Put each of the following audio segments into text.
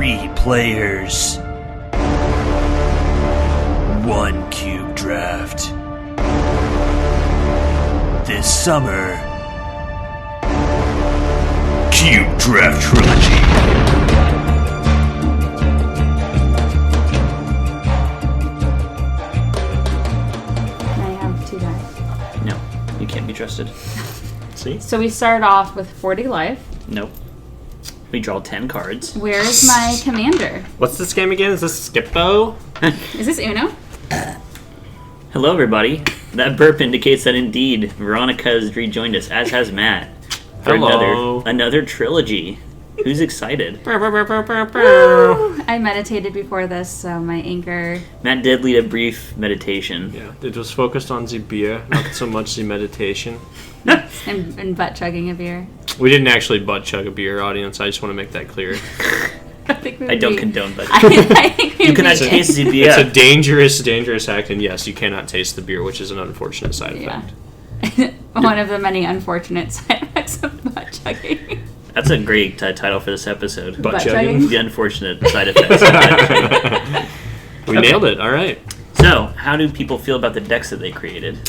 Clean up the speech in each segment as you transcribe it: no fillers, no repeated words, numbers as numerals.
3 players. 1 Cube Draft. This summer, Cube Draft Trilogy. Can I have 2 dice? No, you can't be trusted. See? So we start off with 40 life. Nope. We draw 10 cards. Where is my commander? What's this game again? Is this Skippo? Is this Uno? Hello, everybody. That burp indicates that indeed Veronica has rejoined us, as has Matt, for Hello. another trilogy. Who's excited? I meditated before this, so my anger... Matt did lead a brief meditation. Yeah, it was focused on the beer, not so much the meditation. and butt chugging a beer. We didn't actually butt chug a beer, audience. I just want to make that clear. I don't condone butt I think You cannot taste the beer. It's a dangerous act, and yes, you cannot taste the beer, which is an unfortunate side effect. Yeah. One of the many unfortunate side effects of butt chugging. That's a great title for this episode. Butt Butt chugging? chugging? The unfortunate side effects of butt chugging. We nailed it. All right. So, how do people feel about the decks that they created?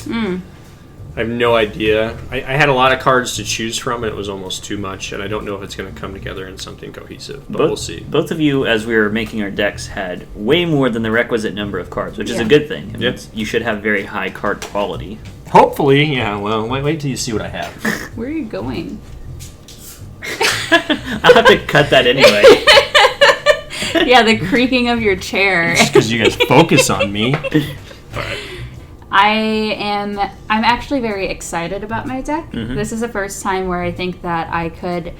I have no idea. I had a lot of cards to choose from, and it was almost too much, and I don't know if it's going to come together in something cohesive, but we'll see. Both of you, as we were making our decks, had way more than the requisite number of cards, which is a good thing. It means you should have very high card quality. Hopefully, yeah. Well, wait till you see what I have. Where are you going? I'll have to cut that anyway. Yeah, the creaking of your chair. Just because you guys focus on me. I'm actually very excited about my deck. Mm-hmm. This is the first time where I think that I could,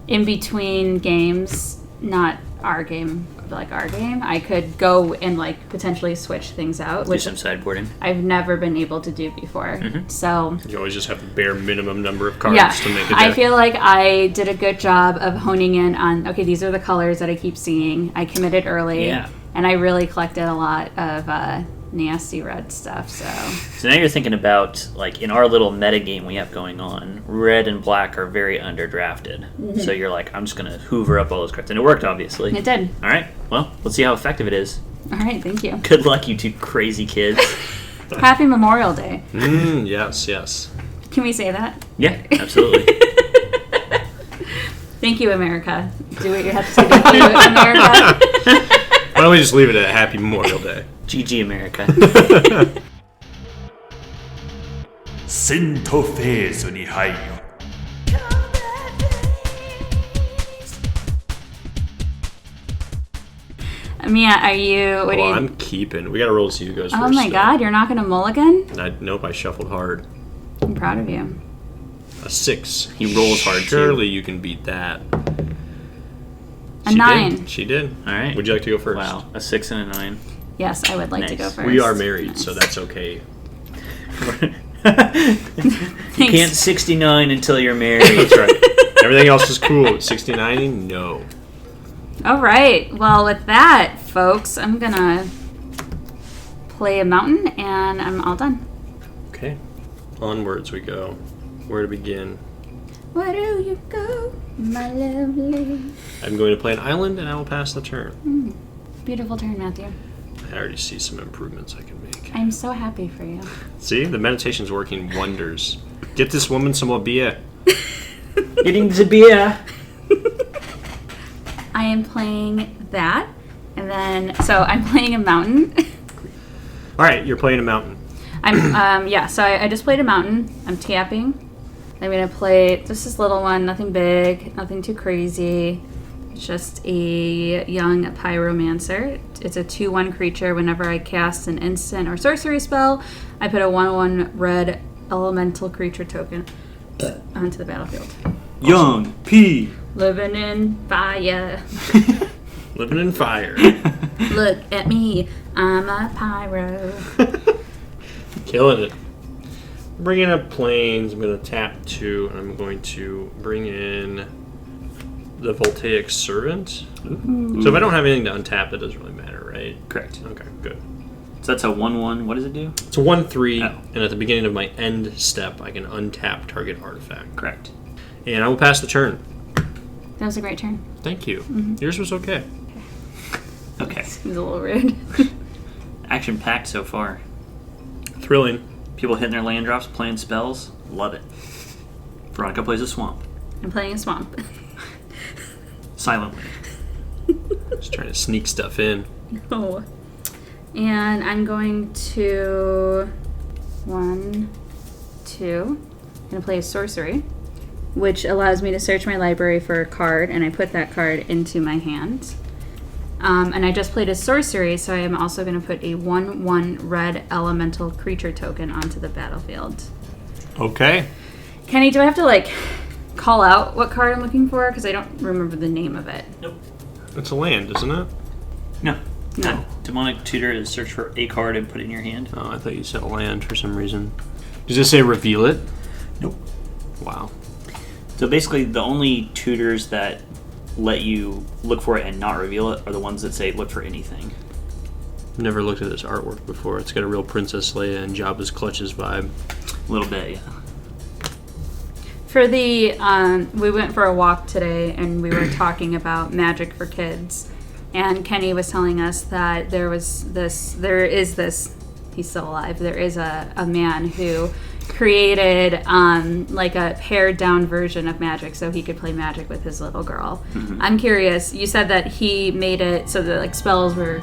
in between games, not our game, but like our game, I could go and like potentially switch things out, Do which some sideboarding. I've never been able to do before. Mm-hmm. So You always just have the bare minimum number of cards yeah, to make a deck. I feel like I did a good job of honing in on, okay, these are the colors that I keep seeing. I committed early. Yeah. And I really collected a lot of nasty red stuff, So now you're thinking about, like, in our little meta game we have going on, red and black are very underdrafted. Mm-hmm. So you're like, I'm just going to hoover up all those cards. And it worked, obviously. It did. All right. Well, let's see how effective it is. All right, thank you. Good luck, you two crazy kids. Happy Memorial Day. Yes. Can we say that? Yeah, absolutely. Thank you, America. Do what you have to say. Thank you, America. Why don't we just leave it at Happy Memorial Day? GG, America. 戦闘フェーズに入る。Mia, are you... What Well, are you... I'm keeping. We got to roll so you goes first. Oh my God, you're not going to mulligan? Nope, I shuffled hard. I'm proud of you. A 6. He rolls hard, too. Surely you can beat that. A 9. She did. All right. Would you like to go first? Wow, a 6 and a 9. Yes, I would like to go Nice. first. We are married, Nice. so that's okay. You can't 69 until you're married. That's right. Everything else is cool. 69? No. All right. Well, with that, folks, I'm going to play a mountain, and I'm all done. Okay. Onwards we go. Where to begin? Where do you go, my lovely? I'm going to play an island, and I will pass the turn. Beautiful turn, Matthew. I already see some improvements I can make. I'm so happy for you. See? The meditation's working wonders. Get this woman some more beer. Getting the beer. I am playing that, and then so I'm playing a mountain. All right, you're playing a mountain. So I just played a mountain. I'm tapping. I'm gonna play just this little one, nothing big, nothing too crazy. It's just a young pyromancer. It's a 2/1 creature. Whenever I cast an instant or sorcery spell, I put a 1/1 red elemental creature token onto the battlefield. Young P. Living in fire. Living in fire. Look at me, I'm a pyro. Killing it. Bringing up planes. I'm going to tap 2, and I'm going to bring in the Voltaic Servant. Ooh. So if I don't have anything to untap, that doesn't really matter, right? Correct. Okay, good. So that's a 1/1. What does it do? It's a 1/3, Oh. and at the beginning of my end step, I can untap target artifact. Correct. And I will pass the turn. That was a great turn. Thank you. Yours was okay. Okay. Seems a little rude. Action packed so far. Thrilling. People hitting their land drops, playing spells. Love it. Veronica plays a swamp. I'm playing a swamp. Silently. Just trying to sneak stuff in. Oh. And I'm going to 1, 2. I'm going to play a sorcery, which allows me to search my library for a card, and I put that card into my hand. And I just played a sorcery, so I am also going to put a 1/1 red elemental creature token onto the battlefield. Okay. Kenny, do I have to, call out what card I'm looking for? Because I don't remember the name of it. Nope. It's a land, isn't it? No. No. Demonic Tutor is search for a card and put it in your hand. Oh, I thought you said land for some reason. Does it say reveal it? Nope. Wow. So basically, the only tutors that let you look for it and not reveal it are the ones that say look for anything. Never looked at this artwork before. It's got a real Princess Leia and Jabba's clutches vibe. A little bit, yeah. For the, we went for a walk today, and we were talking about magic for kids. And Kenny was telling us that there is this, he's still alive, there is a man who created a pared down version of magic so he could play magic with his little girl. Mm-hmm. I'm curious, you said that he made it so that spells were,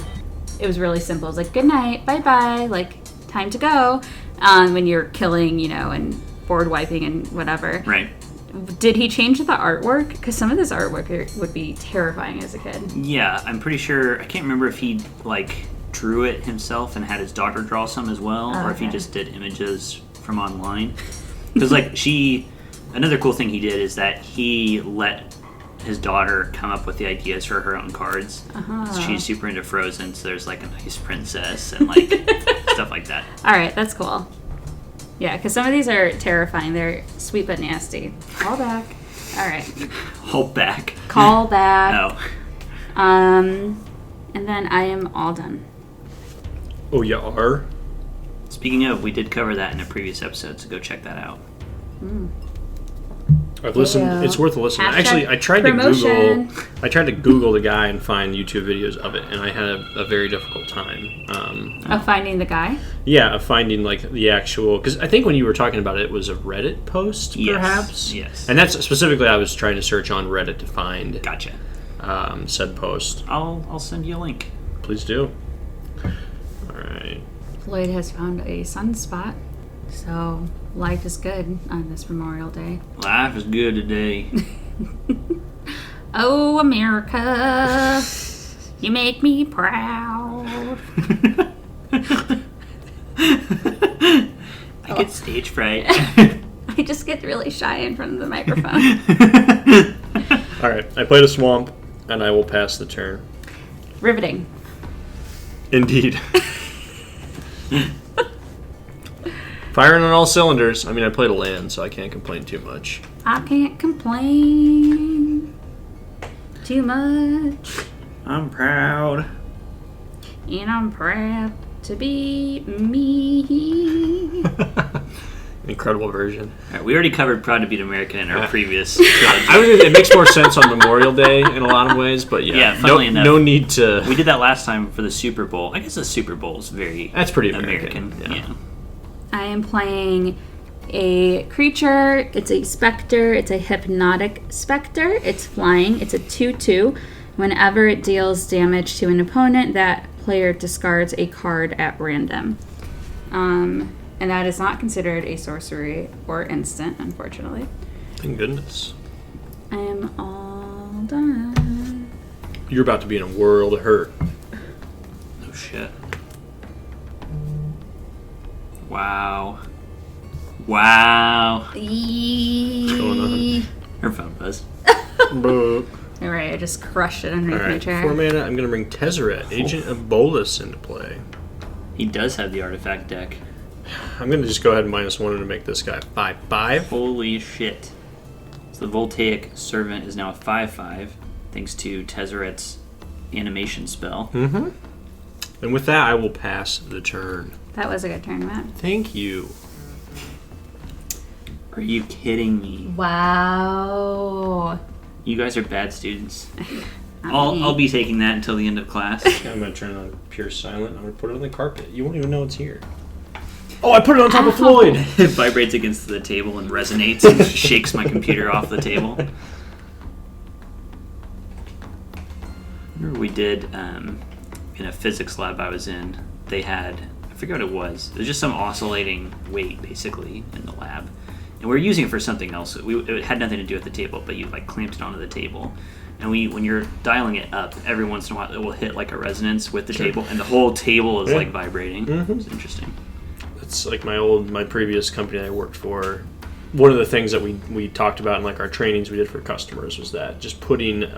it was really simple. It was good night, bye-bye, time to go, when you're killing, and board wiping and whatever. Right. Did he change the artwork? Because some of this artwork would be terrifying as a kid. Yeah, I'm pretty sure, I can't remember if he drew it himself and had his daughter draw some as well, or if he just did images from online. Because another cool thing he did is that he let his daughter come up with the ideas for her own cards. Uh-huh. She's super into Frozen, so there's a nice princess and stuff like that. All right, that's cool. Yeah, because some of these are terrifying. They're sweet but nasty. Call back. All right. Hold back. Call back. Oh. And then I am all done. Oh, you are? Speaking of, we did cover that in a previous episode, so go check that out. I've listened. Heyo. It's worth a listen. Hashtag Actually, I tried promotion. to Google the guy and find YouTube videos of it, and I had a very difficult time. Of finding the guy? Yeah, of finding the actual, because I think when you were talking about it, it was a Reddit post, perhaps. Yes. And that's specifically I was trying to search on Reddit to find. Gotcha. Said post. I'll send you a link. Please do. All right. Floyd has found a sunspot, so life is good on this Memorial Day. Life is good today. Oh, America, you make me proud. I get stage fright. I just get really shy in front of the microphone. All right. I played a swamp, and I will pass the turn. Riveting. Indeed. Firing on all cylinders. I mean, I played a land, so I can't complain too much. I can't complain too much. I'm proud. And I'm proud to be me. Incredible version. All right, we already covered Proud to Be an American in our previous trilogy. It makes more sense on Memorial Day in a lot of ways, but yeah, funnily enough, no need to. We did that last time for the Super Bowl. I guess the Super Bowl is That's pretty American. Yeah. I am playing a creature. It's a specter. It's a hypnotic specter. It's flying. It's a 2/2. Whenever it deals damage to an opponent, that player discards a card at random. And that is not considered a sorcery or instant, unfortunately. Thank goodness. I am all done. You're about to be in a world of hurt. No shit. Wow. Wow. Going Her phone buzzed. on. Alright, I just crushed it underneath All my right, chair. 4 mana. I'm going to bring Tezzeret, Agent of Bolus, into play. He does have the artifact deck. I'm going to just go ahead and -1 to make this guy 5/5. Holy shit. So the Voltaic Servant is now a 5/5, thanks to Tezzeret's animation spell. Mm-hmm. And with that, I will pass the turn. That was a good turn, Matt. Thank you. Are you kidding me? Wow. You guys are bad students. I'll be taking that until the end of class. I'm going to turn it on pure silent. I'm going to put it on the carpet. You won't even know it's here. Oh, I put it on top of Floyd. It vibrates against the table and resonates and shakes my computer off the table. Remember we did in a physics lab I was in, they had, I forget what it was. It was just some oscillating weight basically in the lab. And we were using it for something else. It had nothing to do with the table, but you like clamped it onto the table. And when you're dialing it up, every once in a while it will hit like a resonance with the table, and the whole table is like vibrating. Mm-hmm. It's interesting. It's like my previous company I worked for. One of the things that we talked about in like our trainings we did for customers was that just putting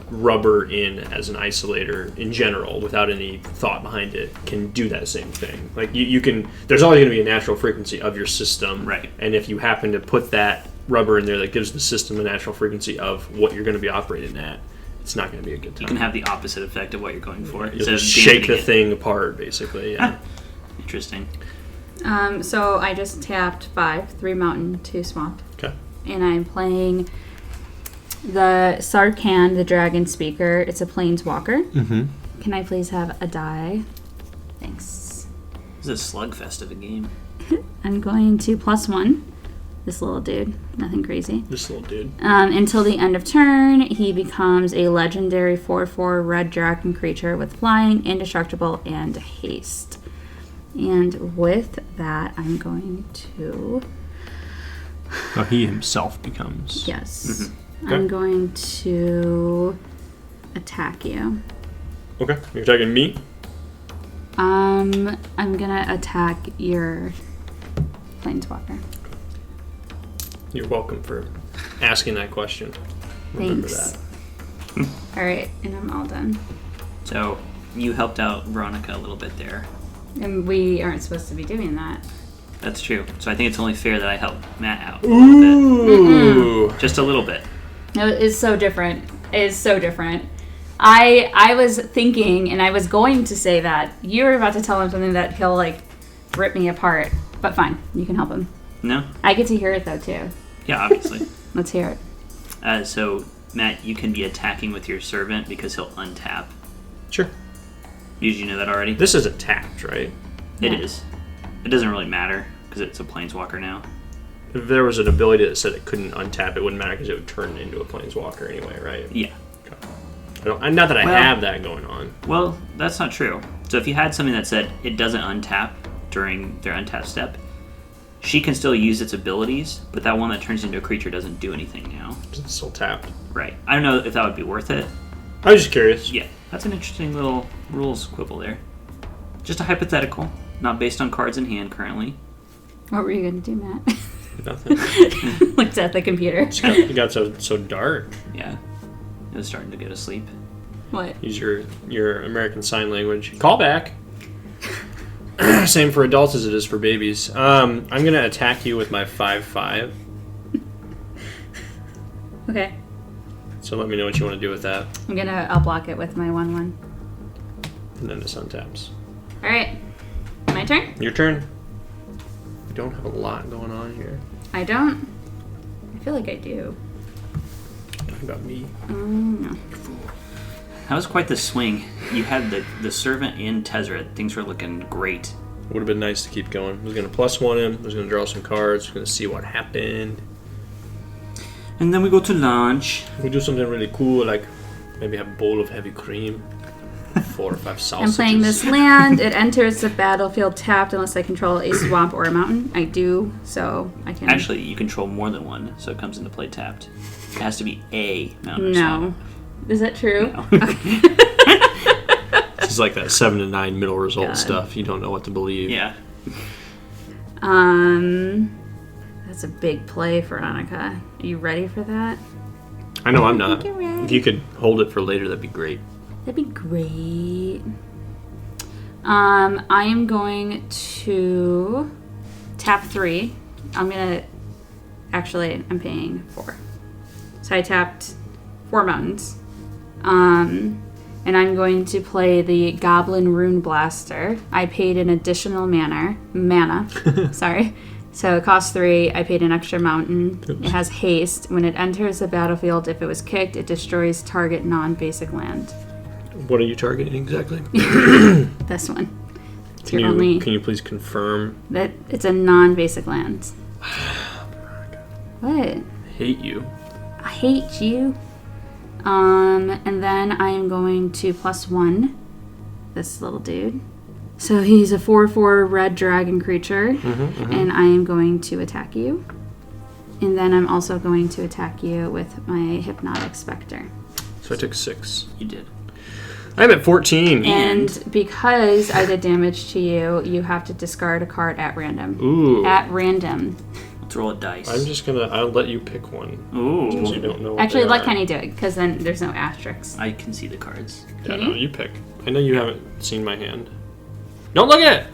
rubber in as an isolator in general without any thought behind it can do that same thing. Like you can, there's always going to be a natural frequency of your system, right? And if you happen to put that rubber in there that gives the system a natural frequency of what you're going to be operating at, it's not going to be a good time. You can have the opposite effect of what you're going for. You'll just shake the thing apart, basically. Yeah. Interesting. So I just tapped 5, 3 mountain, 2 swamp. Okay. And I'm playing the Sarkhan, the dragon speaker. It's a planeswalker. Mm-hmm. Can I please have a die? Thanks. This is a slugfest of a game. I'm going to +1. This little dude. Nothing crazy. This little dude. Until the end of turn, he becomes a legendary 4/4 red dragon creature with flying, indestructible, and haste. And with that, I'm going to... Oh, he himself becomes... Yes. Mm-hmm. Okay. I'm going to attack you. Okay. You're attacking me? I'm going to attack your planeswalker. You're welcome for asking that question. Remember Thanks. that. All right, and I'm all done. So you helped out Veronica a little bit there. And we aren't supposed to be doing that. That's true. So I think it's only fair that I help Matt out a little bit. Just a little bit. No, it's so different. It is so different. I was thinking, and I was going to say that you were about to tell him something that he'll like rip me apart. But fine, you can help him. No? I get to hear it though too. Yeah, obviously. Let's hear it. So Matt, you can be attacking with your servant because he'll untap. Sure. Did you know that already? This isn't tapped, right? It is. It doesn't really matter because it's a planeswalker now. If there was an ability that said it couldn't untap, it wouldn't matter because it would turn into a planeswalker anyway, right? Yeah. Okay. Not that I have that going on. Well, that's not true. So if you had something that said it doesn't untap during their untap step, she can still use its abilities, but that one that turns into a creature doesn't do anything now. It's still tapped. Right. I don't know if that would be worth it. I was just curious. Yeah. That's an interesting little rules quibble there. Just a hypothetical, not based on cards in hand currently. What were you going to do, Matt? Nothing. Looked at the computer. It got so dark. Yeah. It was starting to go to sleep. What? Use your American Sign Language. Call back. Same for adults as it is for babies. I'm going to attack you with my 5/5. Okay. So let me know what you want to do with that. I'll block it with my 1/1. And then this untaps. All right. My turn? Your turn. We don't have a lot going on here. I don't. I feel like I do. Talking about me. No. That was quite the swing. You had the servant and Tezzeret. Things were looking great. It would have been nice to keep going. I was going to +1 him. I was going to draw some cards. I was going to see what happened. And then we go to lunch. We do something really cool, like maybe have a bowl of heavy cream. 4 or 5 sausages. I'm playing this land. It enters the battlefield tapped unless I control a swamp or a mountain. I do, so I can... Actually, you control more than one, so it comes into play tapped. It has to be a mountain or No. swamp. Is that true? No. Okay. This is like that 7 to 9 middle result God. stuff. You don't know what to believe. Yeah. That's a big play, Veronica. Are you ready for that? I know I'm not. Get ready. If you could hold it for later, that'd be great. That'd be great. I am going to tap 3. I'm paying 4. So I tapped 4 mountains. And I'm going to play the Goblin Rune Blaster. I paid an additional mana. Sorry. So it costs 3. I paid an extra mountain. Oops. It has haste. When it enters the battlefield, if it was kicked, it destroys target non-basic land. What are you targeting exactly? This one. It's Can your only. you please confirm? That it's a non-basic land. What? I hate you. I hate you. And then I am going to +1 this little dude. So he's a 4/4 red dragon creature, and I am going to attack you. And then I'm also going to attack you with my Hypnotic Spectre. So I took 6. You did. I'm at 14. And because I did damage to you, you have to discard a card at random. Ooh. At random. Let's roll a dice. I'll let you pick one. Ooh. Since you don't know what Actually, they let are. Kenny do it, because then there's no asterisks. I can see the cards. Yeah, Can no, you? you pick. I know you haven't seen my hand. Don't look at it!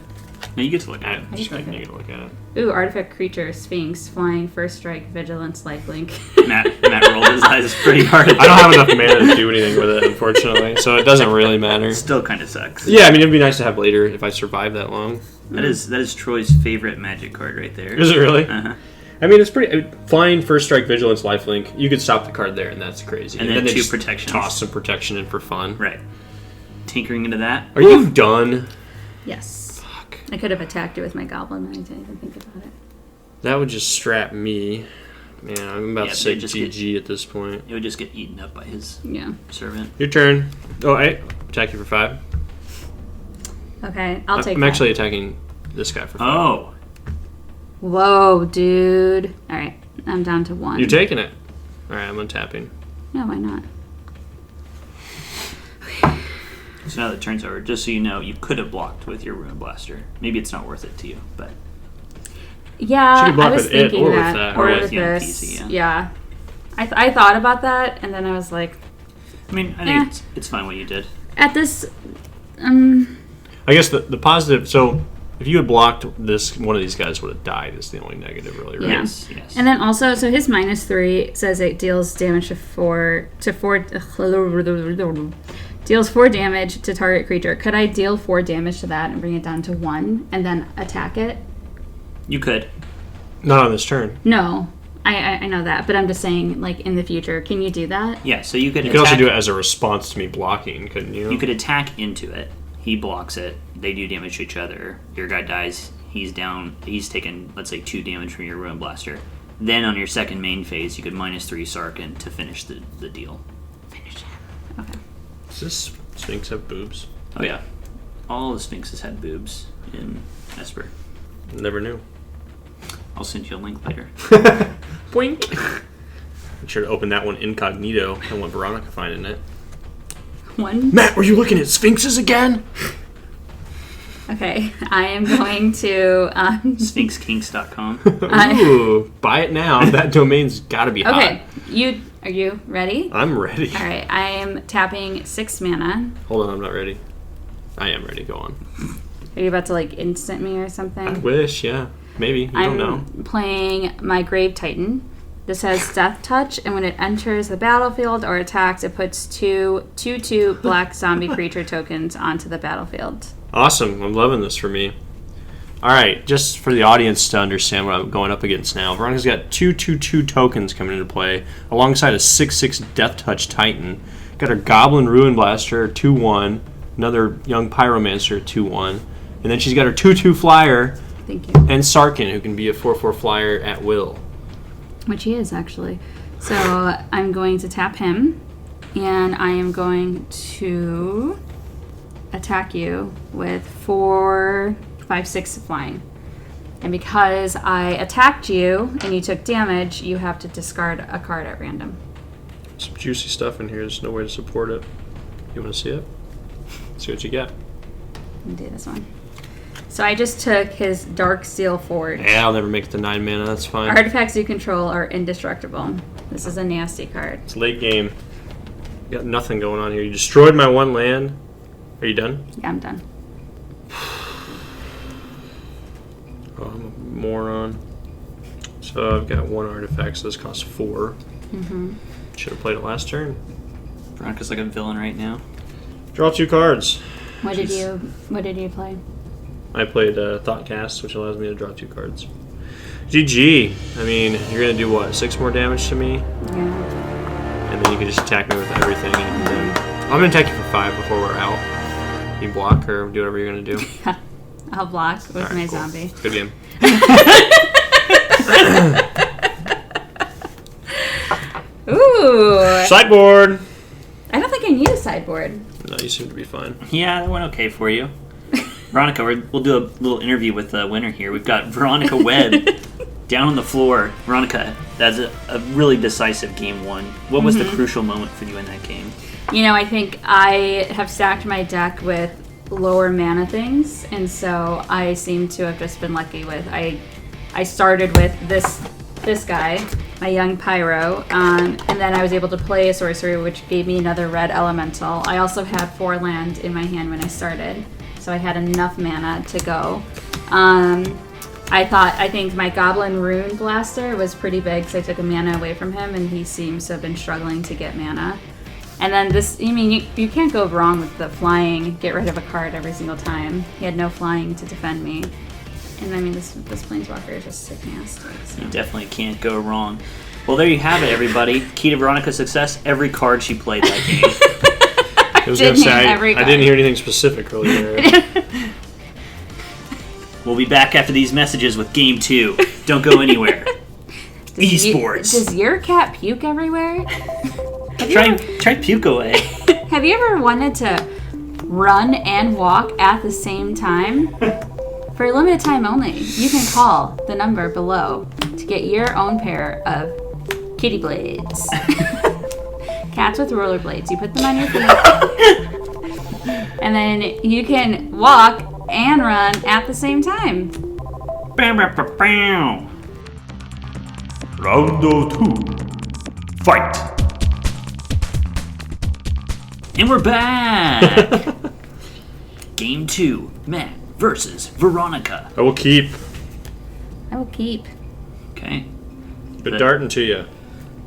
No, you get to look at it. I'm just making you look at it. Ooh, artifact creature, sphinx, flying, first strike, vigilance, lifelink. Matt rolled his eyes pretty hard. I don't have enough mana to do anything with it, unfortunately, so it doesn't really matter. Still kind of sucks. Yeah, I mean, it'd be nice to have later if I survive that long. That is Troy's favorite magic card right there. Is it really? Uh-huh. I mean, it's pretty... Flying, first strike, vigilance, lifelink, you could stop the card there, and that's crazy. And then they 2 just protections. toss some protection in for fun. Right. Tinkering into that. Are you done? Yes. Fuck. I could have attacked it with my goblin, but I didn't even think about it. That would just strap me. Man, I'm about Yeah, to say they just GG at this point. It would just get eaten up by his Yeah. servant. Your turn. Oh, I attack you for 5. Okay, I'll take I'm that. actually attacking this guy for 5. Oh. Whoa, dude. Alright, I'm down to 1. You're taking it. Alright, I'm untapping. No, why not? So now the turn's over. Just so you know, you could have blocked with your Ruin Blaster. Maybe it's not worth it to you, but Yeah, She could block I was with it thinking or with that. that, Or right? with Yeah, this. PC, yeah. I thought about that, and then I was like, I mean, I think it's fine what you did. at this... I guess the positive, so if you had blocked this, one of these guys would have died is the only negative, really, right? Yeah. Yes. And then also, so his -3 says it deals damage deals 4 damage to target creature. Could I deal 4 damage to that and bring it down to 1 and then attack it? You could. Not on this turn. No, I know that, but I'm just saying, like, in the future, can you do that? Yeah, so you could You attack, could also do it as a response to me blocking, couldn't you? You could attack into it. He blocks it. They do damage to each other. Your guy dies. He's down. He's taken, let's say, 2 damage from your Ruin Blaster. Then on your second main phase, you could -3 Sarkin to finish the deal. Finish it. Okay. Does this Sphinx have boobs? Oh yeah, all the Sphinxes had boobs in Esper. Never knew. I'll send you a link later. Boink! Make sure to open that one incognito. I don't want Veronica finding it. 1. Matt, were you looking at Sphinxes again? Okay, I am going to... SphinxKinks.com. Ooh, buy it now. That domain's gotta be hot. Okay, are you ready? I'm ready. All right, I am tapping 6 mana. Hold on, I'm not ready. I am ready. Go on. Are you about to, like, instant me or something? I wish, yeah. Maybe. You I'm don't know. playing my Grave Titan. This has Death Touch, and when it enters the battlefield or attacks, it puts 2/2 black zombie creature tokens onto the battlefield. Awesome. I'm loving this for me. All right, just for the audience to understand what I'm going up against now, Veronica's got 2/2 tokens coming into play alongside a 6/6 Death Touch Titan. Got her Goblin Ruin Blaster 2/1, another Young Pyromancer 2/1, and then she's got her 2/2 Flyer Thank you. and Sarkin, who can be a 4/4 Flyer at will. Which he is, actually. So I'm going to tap him, and I am going to attack you with 4, 5, 6 flying. And because I attacked you and you took damage, you have to discard a card at random. Some juicy stuff in here. There's no way to support it. You want to see it? See what you get. Let me do this one. So I just took his Dark Steel Forge. Yeah, I'll never make it to 9 mana. That's fine. Artifacts you control are indestructible. This is a nasty card. It's late game. You got nothing going on here. You destroyed my 1 land. Are you done? Yeah, I'm done. Oh, I'm a moron. So I've got 1 artifact, so this costs 4. Mm-hmm. Should have played it last turn. Veronica's like a villain right now. Draw 2 cards. What did you play? I played Thoughtcast, which allows me to draw 2 cards. GG. I mean, you're going to do what? 6 more damage to me? Yeah. And then you can just attack me with everything. And then I'm going to attack you for 5 before we're out. You block or do whatever you're going to do. I'll block with Alright, my cool. zombie. Good game. Ooh. Sideboard! I don't think I need a sideboard. No, you seem to be fine. Yeah, that went okay for you. Veronica, we'll do a little interview with the winner here. We've got Veronica Webb down on the floor. Veronica, that's a really decisive game 1. What was the crucial moment for you in that game? You know, I think I have stacked my deck with lower mana things, and so I seem to have just been lucky with. I started with this guy, my young Pyro, and then I was able to play a sorcery, which gave me another red elemental. I also had 4 land in my hand when I started, so I had enough mana to go. I think my Goblin Rune Blaster was pretty big, because I took a mana away from him, and he seems to have been struggling to get mana. And then you can't go wrong with the flying, get rid of a card every single time. He had no flying to defend me. And I mean, this Planeswalker is just sick nasty. So. You definitely can't go wrong. Well, there you have it, everybody. Key to Veronica's success, every card she played that game. I was going to say, I didn't hear anything specific earlier. We'll be back after these messages with Game 2. Don't go anywhere. Esports. Does your cat puke everywhere? Try puke away. Have you ever wanted to run and walk at the same time? For a limited time only, you can call the number below to get your own pair of kitty blades. Cats with rollerblades. You put them on your feet, and then you can walk and run at the same time. Round 2. Fight! And we're back! Game 2, Matt versus Veronica. I will keep. I will keep. Okay. But darting to you.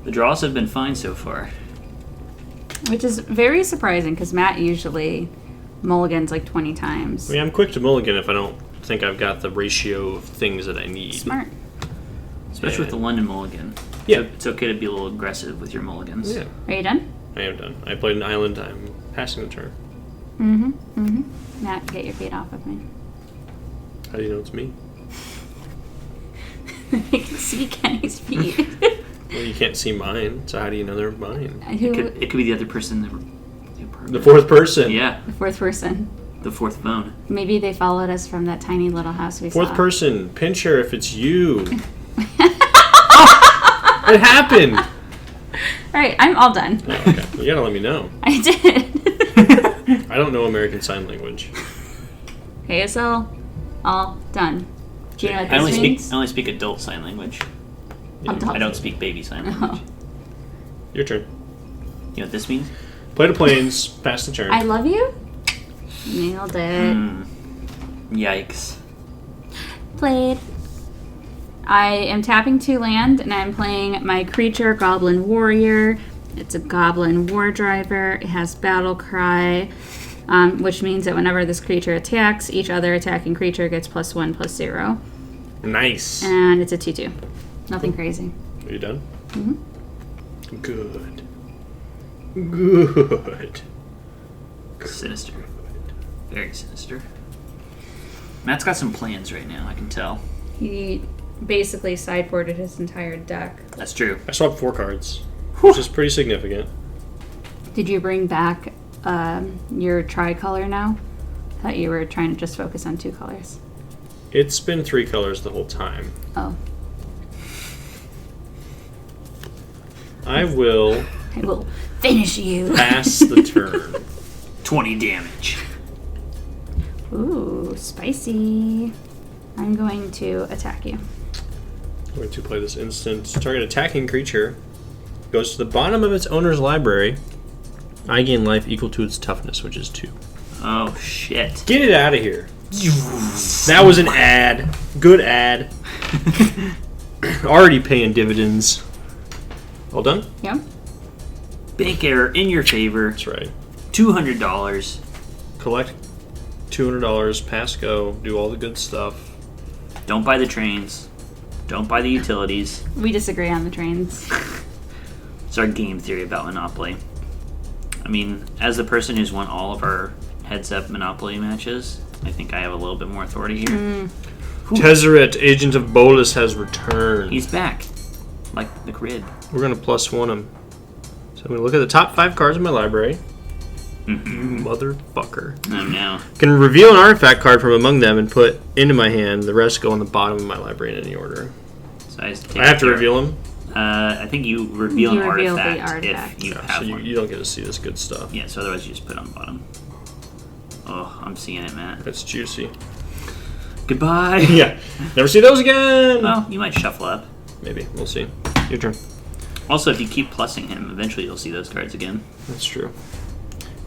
The draws have been fine so far. Which is very surprising, because Matt usually mulligans like 20 times. I mean, I'm quick to mulligan if I don't think I've got the ratio of things that I need. Smart. Especially with the London mulligan. Yeah. It's okay to be a little aggressive with your mulligans. Yeah. Are you done? I am done. I played an island. I'm passing the turn. Matt, get your feet off of me. How do you know it's me? I can see Kenny's feet. Well, you can't see mine, so how do you know they're mine? It could be the other person. The 4th person. Yeah. The 4th person. The 4th bone. Maybe they followed us from that tiny little house we saw. 4th person. Pinch her if it's you. It happened. All right, I'm all done. Oh, okay. You gotta let me know. I did. I don't know American Sign Language. KSL, all done. Do you know what I this means? only speak adult sign language. Adult. I don't speak baby sign language. Your turn. You know what this means? Play to planes. Pass the turn. I love you. Nailed it. Yikes. Played. I am tapping 2 land, and I'm playing my creature, Goblin Warrior. It's a Goblin War Driver. It has Battle Cry, which means that whenever this creature attacks, each other attacking creature gets +1/+0. Nice. And it's a 2/2. Nothing crazy. Are you done? Mm-hmm. Good. Good. Sinister. Very sinister. Matt's got some plans right now, I can tell. He basically sideboarded his entire deck. That's true. I swapped 4 cards, which is pretty significant. Did you bring back your tricolor now? I thought you were trying to just focus on 2 colors. It's been 3 colors the whole time. Oh. I will finish you. pass the turn. 20 damage. Ooh, spicy. I'm going to attack you. I'm going to play this instant. Target attacking creature goes to the bottom of its owner's library. I gain life equal to its toughness, which is 2. Oh, shit. Get it out of here. That was an ad. Good ad. Already paying dividends. All done? Yeah. Bank error in your favor. That's right. $200. Collect $200, pass go, do all the good stuff. Don't buy the trains. Don't buy the utilities. We disagree on the trains. It's our game theory about Monopoly. I mean, as the person who's won all of our heads-up Monopoly matches, I think I have a little bit more authority here. Tezzeret, Agent of Bolus, has returned. He's back. Like the grid. We're going to +1 him. So I'm going to look at the top 5 cards in my library. You motherfucker. Oh, no. Can reveal an artifact card from among them and put into my hand. The rest go on the bottom of my library in any order. So I have to reveal them? I think you reveal an reveal the artifact artifact. if you So have one. you don't get to see this good stuff. Yeah, so otherwise you just put it on the bottom. Oh, I'm seeing it, Matt. It's juicy. Goodbye. Yeah. Never see those again! Well, you might shuffle up. Maybe. We'll see. Your turn. Also, if you keep plussing him, eventually you'll see those cards again. That's true.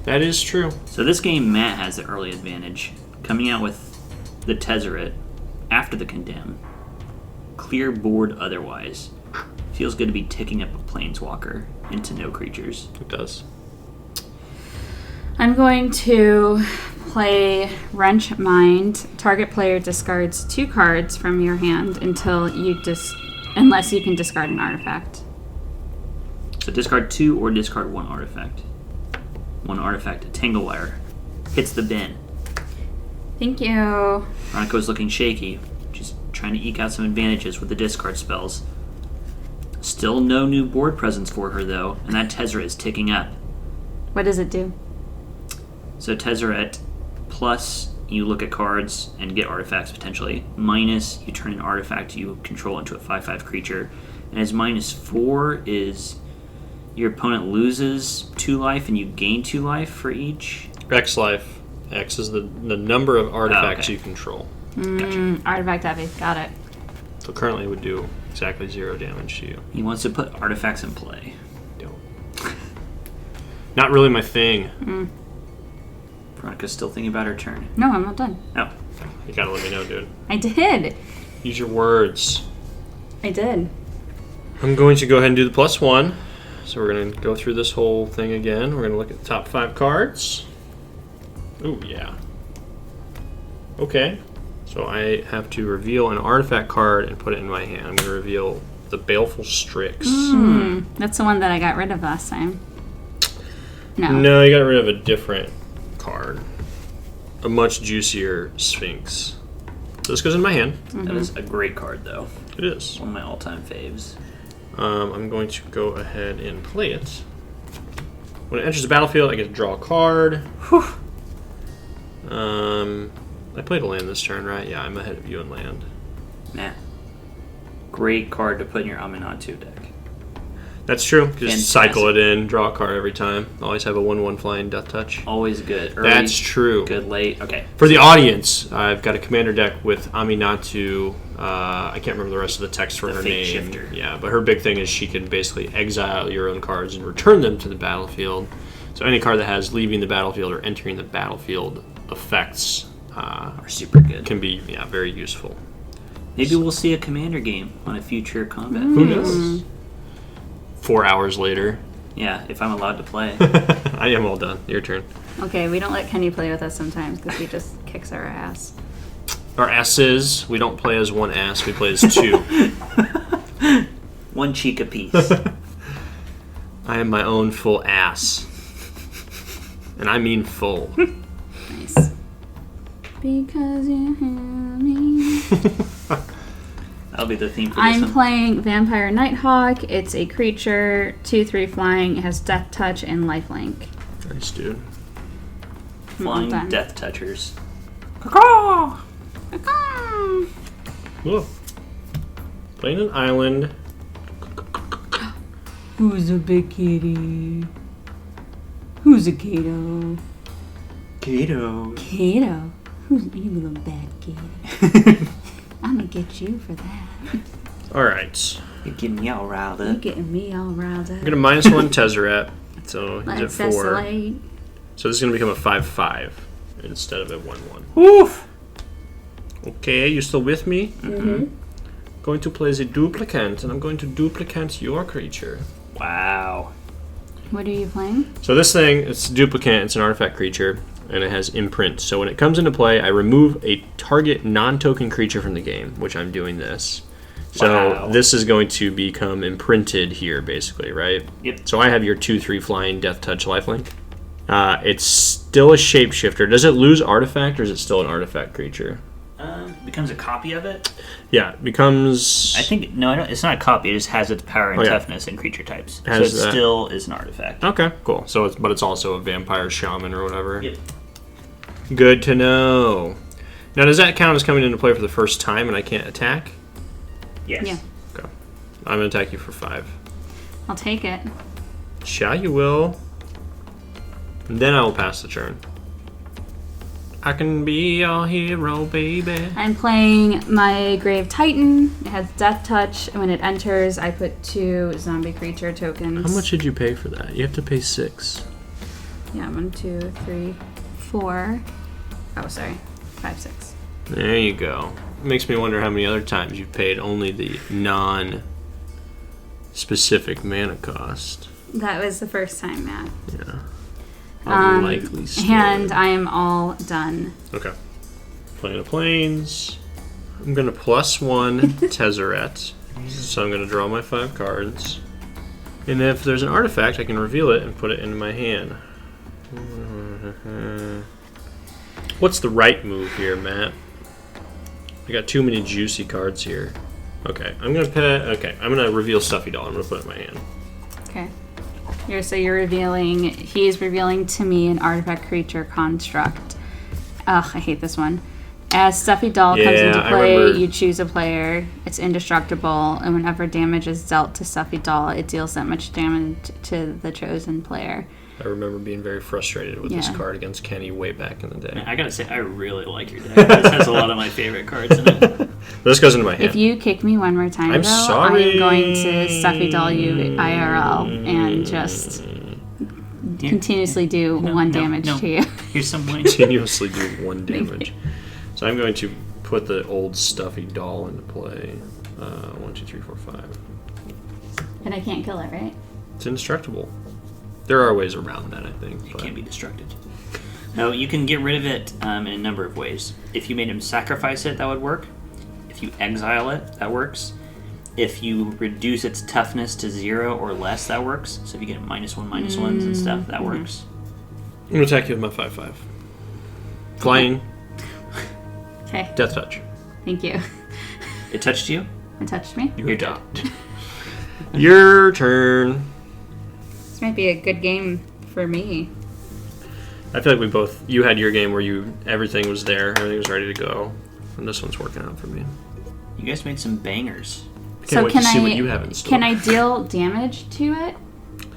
That is true. So this game, Matt has the early advantage. Coming out with the Tezzeret after the Condemn. Clear board otherwise. Feels good to be ticking up a Planeswalker into no creatures. It does. I'm going to play Wrench Mind. Target player discards 2 cards from your hand unless you can discard an artifact. So discard 2 or discard 1 artifact. 1 artifact, Tanglewire. Hits the bin. Thank you. Veronica was looking shaky. She's trying to eke out some advantages with the discard spells. Still no new board presence for her, though, and that Tezzeret is ticking up. What does it do? So Tezzeret, plus you look at cards and get artifacts potentially. Minus, you turn an artifact you control into a 5/5 creature. And as -4 is your opponent loses 2 life and you gain 2 life for each. X life. X is the number of artifacts okay. you control. Gotcha. Artifact heavy. Got it. So currently it would do exactly 0 damage to you. He wants to put artifacts in play. Don't. Not really my thing. Veronica's still thinking about her turn. No, I'm not done. Oh. You gotta let me know, dude. I did. Use your words. I did. I'm going to go ahead and do the +1. So we're going to go through this whole thing again. We're going to look at the top 5 cards. Ooh, yeah. Okay. So I have to reveal an artifact card and put it in my hand. I'm going to reveal the Baleful Strix. That's the one that I got rid of last time. No. No, you got rid of a different card. A much juicier Sphinx. So this goes in my hand. That is a great card, though. It is. One of my all-time faves. I'm going to go ahead and play it. When it enters the battlefield, I get to draw a card. I played a land this turn, right? Yeah, I'm ahead of you in land. Matt. Great card to put in your Aminatu deck. That's true. Just Fantastic. cycle it in, draw a card every time. Always have a 1/1 flying Death Touch. Always good. Early, That's true. Good late. Okay. For the audience, I've got a commander deck with Aminatu. I can't remember the rest of the text for The her Fate name. Shifter. Yeah, but her big thing is she can basically exile your own cards and return them to the battlefield. So any card that has leaving the battlefield or entering the battlefield effects Are super good. can be very useful. Maybe we'll see a commander game on a future combat. Who knows? 4 hours later. Yeah, if I'm allowed to play. I am all done. Your turn. Okay, we don't let Kenny play with us sometimes because he just kicks our ass. Our asses, we don't play as one ass, we play as 2. One cheek apiece. I am my own full ass. And I mean full. Nice. Because you have me. That'll be the theme for this I'm one. playing Vampire Nighthawk. It's a creature, 2/3 flying. It has Death Touch and Lifelink. Nice, dude. Flying done. Death Touchers. Whoa. Playing an island. Who's a big kitty? Who's a Kato? Kato. Kato. Who's you little bad kitty? I'm gonna get you for that. Alright. You're getting me all riled You're up. getting me all riled up. I'm going to -1 Tezzeret. So he's Let's at 4. desolate. So this is going to become a 5/5 instead of a 1/1. Woof! Okay, you still with me? Mm-hmm. Going to play the duplicant, and I'm going to duplicant your creature. Wow. What are you playing? So this thing, it's duplicant, it's an artifact creature, and it has imprint. So when it comes into play, I remove a target non-token creature from the game, which I'm doing this. So Wow. this is going to become imprinted here, basically, right? Yep. So I have your 2/3 flying Death Touch lifelink. It's still a shapeshifter. Does it lose artifact, or is it still an artifact creature? Becomes a copy of it. Yeah, it becomes... I think no, I don't, it's not a copy. It just has its power and Oh, yeah. toughness and creature types. So it Has that. still is an artifact. Okay, cool. So, but it's also a vampire shaman or whatever. Yep. Good to know. Now, does that count as coming into play for the first time and I can't attack? Yes. Yeah. Okay. I'm going to attack you for 5. I'll take it. Sure you will. And then I will pass the turn. I can be your hero, baby. I'm playing my Grave Titan. It has Death Touch, and when it enters, I put 2 zombie creature tokens. How much did you pay for that? You have to pay 6. Yeah, 1, 2, 3, 4. Oh, sorry. 5, 6. There you go. Makes me wonder how many other times you've paid only the non-specific mana cost. That was the first time, Matt. Yeah. Unlikely story. And I am all done. Okay. Playing the planes. I'm going to +1 Tezzeret. So I'm going to draw my 5 cards. And if there's an artifact, I can reveal it and put it into my hand. What's the right move here, Matt? I got too many juicy cards here. Okay, I'm gonna reveal Stuffy Doll. I'm gonna put it in my hand. Okay. You're revealing. He's revealing to me an artifact creature construct. Ugh, I hate this one. As Stuffy Doll comes into I play, remember. you choose a player. It's indestructible, and whenever damage is dealt to Stuffy Doll, it deals that much damage to the chosen player. I remember being very frustrated with this Yeah. card against Kenny way back in the day. I gotta say, I really like your deck. This has a lot of my favorite cards in it. This goes into my hand. If you kick me one more time, I'm though, sorry. I'm going to Stuffy Doll you IRL and just continuously do one damage to you. Here's some wine. Continuously do 1 damage. So I'm going to put the old Stuffy Doll into play. 1, 2, 3, 4, 5. And I can't kill it, right? It's indestructible. There are ways around that, I think. It can't be destructed. No, you can get rid of it in a number of ways. If you made him sacrifice it, that would work. If you exile it, that works. If you reduce its toughness to 0 or less, that works. So if you get -1/-1s and stuff, that works. I'm going to attack you with my 5/5. Flying. Okay, Death Touch. thank you. It touched you? It touched me. You're dead. Your turn. This might be a good game for me. I feel like you had your game where everything was there, everything was ready to go, and this one's working out for me. You guys made some bangers. Can't wait to see what you have in store. Can I deal damage to it?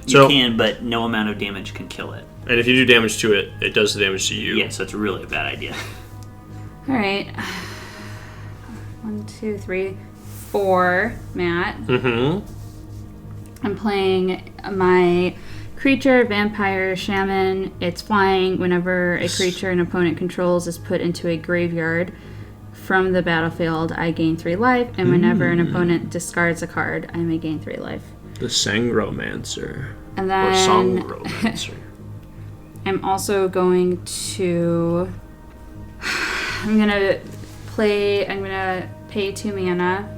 You So- can, but no amount of damage can kill it. And if you do damage to it, it does the damage to you. Yeah, so it's really a bad idea. All right. 1, 2, 3, 4. Matt. Mm-hmm. I'm playing my creature, vampire, shaman. It's flying. Whenever a creature an opponent controls is put into a graveyard from the battlefield, I gain 3 life. And whenever an opponent discards a card, I may gain 3 life. The Sangromancer. And Or then Songromancer. I'm also going to... I'm going to pay 2 mana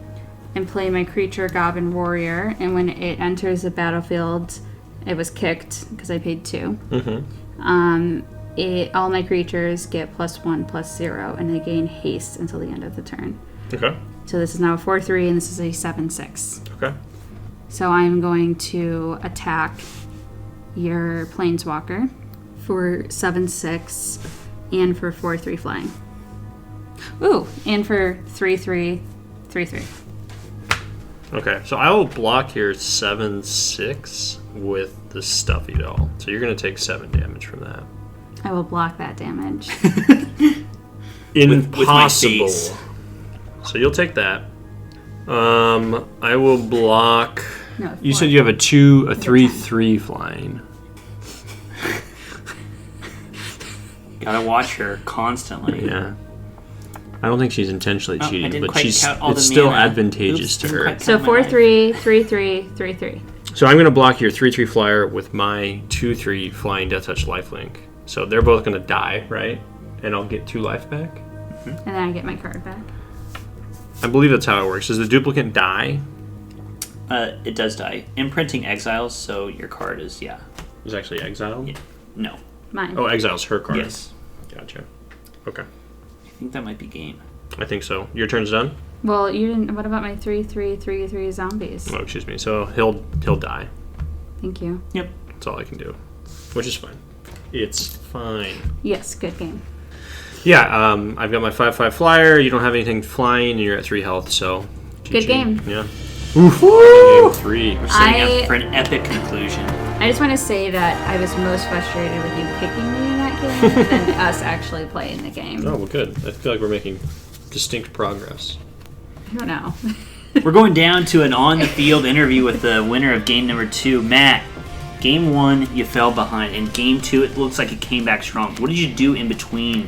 and play my creature, Goblin Warrior. And when it enters the battlefield, it was kicked because I paid 2. Mm-hmm. All my creatures get +1/+0, and they gain haste until the end of the turn. Okay. So this is now a 4/3, and this is a 7/6. Okay. So I'm going to attack your Planeswalker for 7/6 and for 4/3 flying. Ooh, and for 3/3, 3/3. Okay, so I will block your 7/6 with the Stuffy Doll. So you're going to take 7 damage from that. I will block that damage. Impossible. with my face. So you'll take that. I will block. No, You 4. said you have a 3/3 flying. Gotta watch her constantly. Yeah. I don't think she's intentionally Oh, I cheating, didn't but quite count all it's the still mana. advantageous Oops, to didn't her. quite So count my life. 4/3, 3/3, 3/3. So I'm going to block your 3/3 flyer with my 2/3 flying Death Touch lifelink. So they're both going to die, right? And I'll get 2 life back. And then I get my card back. I believe that's how it works. Does the duplicate die? It does die. Imprinting exiles, so your card is, It's actually exiled? Yeah. No. Mine. Oh, exiles her card. Yes. Gotcha. Okay. I think that might be game. I think so. Your turn's done? Well, you didn't. What about my 3/3/3/3 zombies? Oh, excuse me. So he'll die. Thank you. Yep. That's all I can do. Which is fine. It's fine. Yes, good game. Yeah, I've got my 5/5 flyer. You don't have anything flying, and you're at 3 health, so... Good game. Yeah. Oof. Game 3. We're setting up for an epic conclusion. I just want to say that I was most frustrated with you picking me in that game than us actually playing the game. Oh, well, good. I feel like we're making distinct progress. I don't know. We're going down to an on-the-field interview with the winner of game number 2, Matt. Game 1, you fell behind. In game 2, it looks like it came back strong. What did you do in between?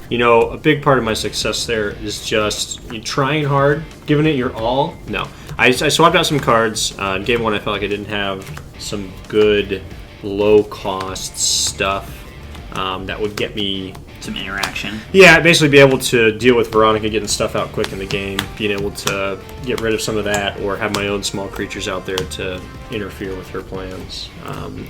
You know, a big part of my success there is just you trying hard, giving it your all. No. I swapped out some cards. In game 1, I felt like I didn't have some good, low-cost stuff that would get me... Some interaction. Yeah, basically be able to deal with Veronica getting stuff out quick in the game, being able to get rid of some of that, or have my own small creatures out there to interfere with her plans.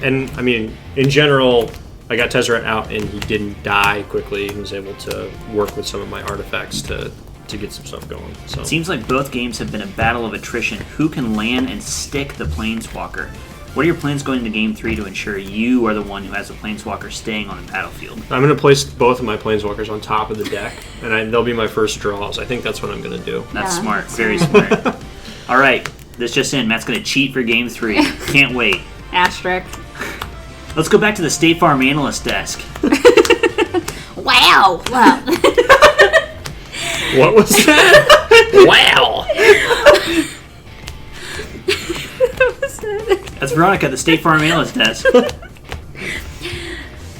And, I mean, in general... I got Tezzeret out and he didn't die quickly. He was able to work with some of my artifacts to get some stuff going. So It seems like both games have been a battle of attrition. Who can land and stick the Planeswalker? What are your plans going into Game 3 to ensure you are the one who has the Planeswalker staying on the battlefield? I'm going to place both of my Planeswalkers on top of the deck, and they'll be my first draws. I think that's what I'm going to do. That's Yeah, smart. that's Very smart. All right. This just in. Matt's going to cheat for Game 3. Can't wait. Asterisk. Let's go back to the State Farm analyst desk. Wow. Wow. What was that? Wow! That's Veronica at the State Farm analyst desk.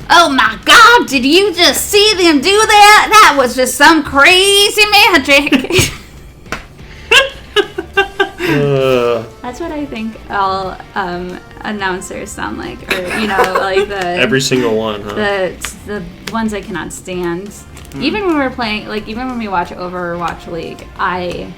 Oh my God! Did you just see them do that? That was just some crazy magic. That's what I think all announcers sound like, or like the Every single one, huh? the ones I cannot stand. Even when we're playing, even when we watch Overwatch League, I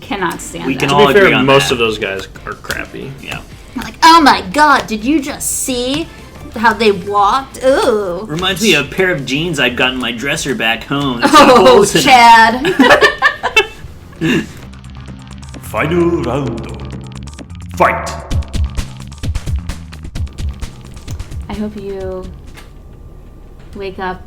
cannot stand. We them. can To all be fair, agree on most that. of those guys are crappy. Yeah. I'm like, oh my God! Did you just see how they walked? Ooh. Reminds me of a pair of jeans I've got in my dresser back home. Oh, Chad. Final round. Fight! I hope you wake up.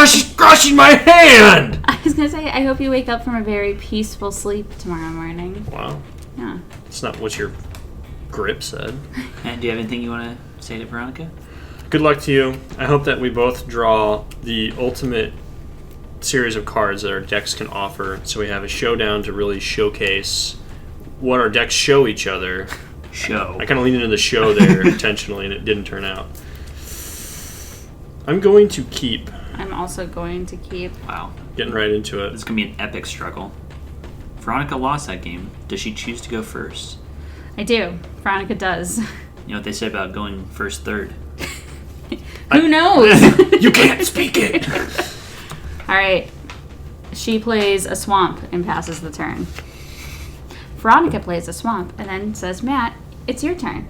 She's crushing my hand! I was gonna say, I hope you wake up from a very peaceful sleep tomorrow morning. Wow. Yeah. That's not what your grip said. And do you have anything you want to say to Veronica? Good luck to you. I hope that we both draw the ultimate series of cards that our decks can offer, so we have a showdown to really showcase what our decks show each other. Show. I kind of leaned into the show there intentionally, and it didn't turn out. I'm going to keep. I'm also going to keep. Wow. Getting right into it. This is going to be an epic struggle. Veronica lost that game. Does she choose to go first? I do. Veronica does. You know what they say about going first, third? Who knows? You can't speak it! All right. She plays a swamp and passes the turn. Veronica plays a swamp and then says, Matt, it's your turn.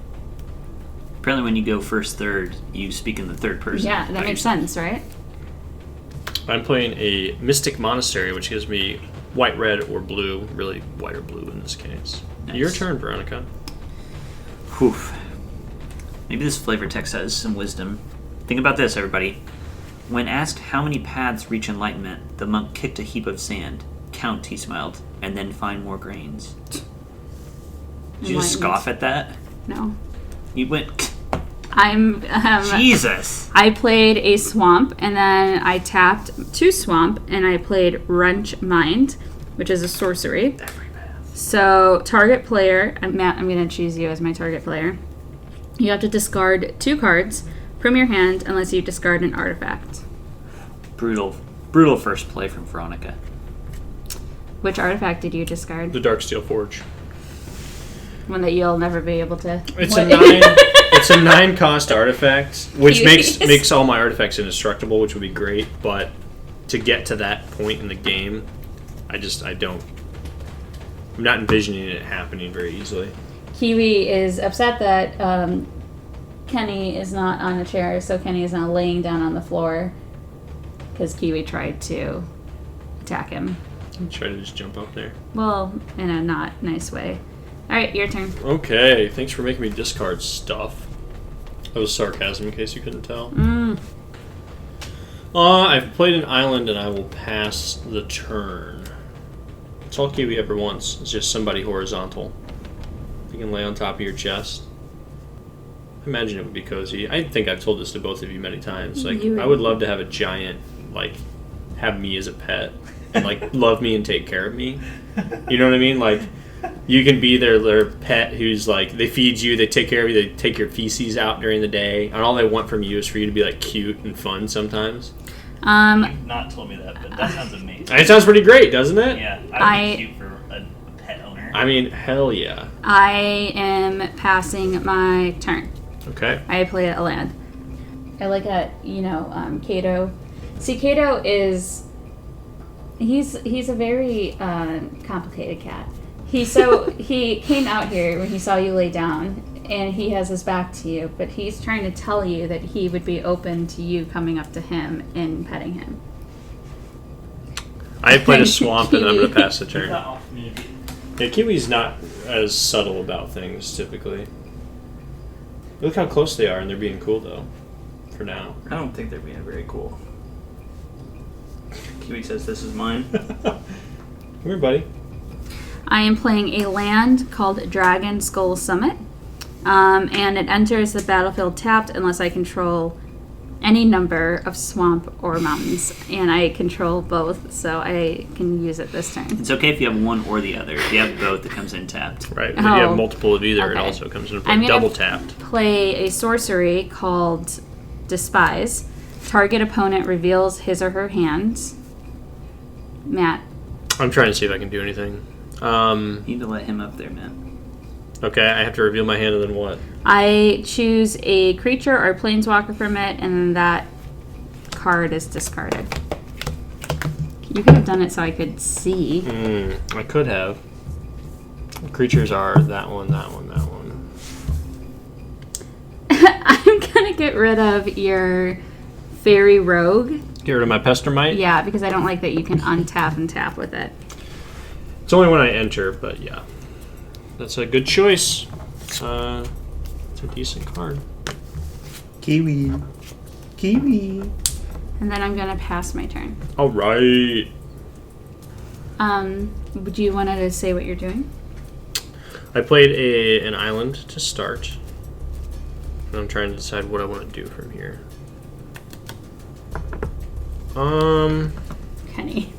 Apparently when you go first, third, you speak in the third person. Yeah, that makes sense, right? I'm playing a Mystic Monastery, which gives me white, red, or blue. Really, white or blue in this case. Nice. Your turn, Veronica. Whew. Maybe this flavor text has some wisdom. Think about this, everybody. When asked how many paths reach enlightenment, the monk kicked a heap of sand. Count, he smiled, and then find more grains. Did you just Enlightenment. scoff at that? No. You went, I'm. Jesus! I played a swamp and then I tapped 2 swamp and I played Wrench Mind, which is a sorcery. So, target player, Matt, I'm going to choose you as my target player. You have to discard 2 cards from your hand unless you discard an artifact. Brutal first play from Veronica. Which artifact did you discard? The Darksteel Forge. One that you'll never be able to. It's a 9 cost artifact, which Jeez. makes all my artifacts indestructible, which would be great. But to get to that point in the game, I don't I'm not envisioning it happening very easily. Kiwi is upset that Kenny is not on a chair, so Kenny is now laying down on the floor because Kiwi tried to attack him. I'm trying to just jump up there. Well, in a not nice way. All right, your turn. Okay, thanks for making me discard stuff. That was sarcasm in case you couldn't tell. I've played an island and I will pass the turn. It's all Kiwi ever wants. It's just somebody horizontal. You can lay on top of your chest. I imagine it would be cozy. I think I've told this to both of you many times. Like, I would love to have a giant, like, have me as a pet and, like, love me and take care of me. You know what I mean? Like, you can be their pet who's, like, they feed you, they take care of you, they take your feces out during the day, and all they want from you is for you to be, like, cute and fun sometimes. You've not told me that, but that sounds amazing. It sounds pretty great, doesn't it? Yeah, I would be cute for a pet owner. I mean, hell yeah. I am passing my turn. Okay. I play a land. I look at, Kato. See, Kato is... He's a very complicated cat. He came out here when he saw you lay down, and he has his back to you, but he's trying to tell you that he would be open to you coming up to him and petting him. I played a swamp and I'm going to pass the turn. No. Yeah, Kiwi's not as subtle about things, typically. Look how close they are, and they're being cool, though, for now. I don't think they're being very cool. Kiwi says this is mine. Come here, buddy. I am playing a land called Dragon Skull Summit, and it enters the battlefield tapped unless I control any number of swamp or mountains, and I control both, so I can use it this turn. It's okay if you have one or the other. If you have both, it comes in tapped. Right, if you have multiple of either, it also comes in double tapped. Play a sorcery called Despise. Target opponent reveals his or her hands. Matt. I'm trying to see if I can do anything. You need to let him up there, Matt. Okay, I have to reveal my hand and then what? I choose a creature or planeswalker from it, and then that card is discarded. You could have done it so I could see. I could have. Creatures are that one, that one, that one. I'm going to get rid of your Fairy Rogue. Get rid of my Pestermite? Yeah, because I don't like that you can untap and tap with it. It's only when I enter, but yeah. That's a good choice. It's a decent card. Kiwi. And then I'm going to pass my turn. All right. Would you want to say what you're doing? I played an island to start. And I'm trying to decide what I want to do from here. Kenny.